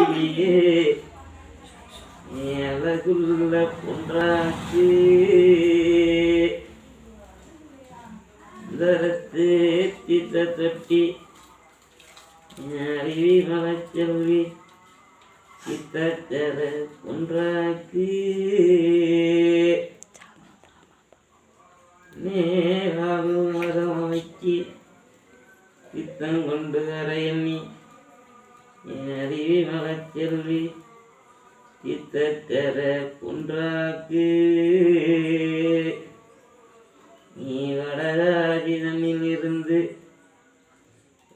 அருவியே அழகுள்ள பொன்றாக்கு தரத்து திட்ட தொட்டி அருவி மலச்செல்வி சித்தர பொன்றாக்கு நேராகும் மதமாக்கி சித்தம் கொண்டு அறையண்ணி அருவி மலச்செல்வி சித்தர பொன்றாக்கு நீ வடகாதி தண்ணில் இருந்து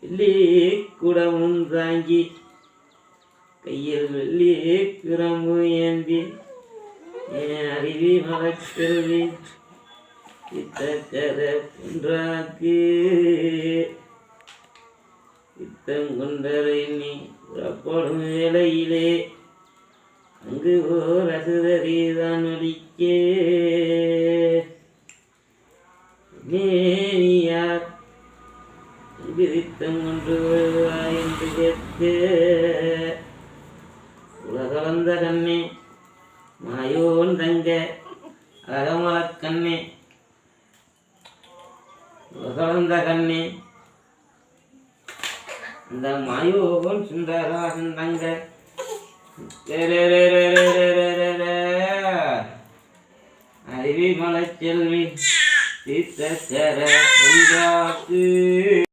வெள்ளி குடமும் தாங்கி கையில் வெள்ளி கிரம்பு ஏந்தி அருவி மலச்செல்வி சித்தர பொன்றாக்கு சித்தம் கொண்டரை நீ புறப்படும் வேளையிலே அங்கு ஓர் அசுதறிதான் ஒலிக்கே யார் சித்தம் கொண்டு வருவாய் என்று கேட்க உலகளந்த கண்ணே மாயோன் தங்க அகமலக்கண்ணே உலகளந்த கண்ணே இந்த மாயோன் சுந்தராசன் தங்க அருவி மலச்செல்வி சித்தர பொன்றாக்கு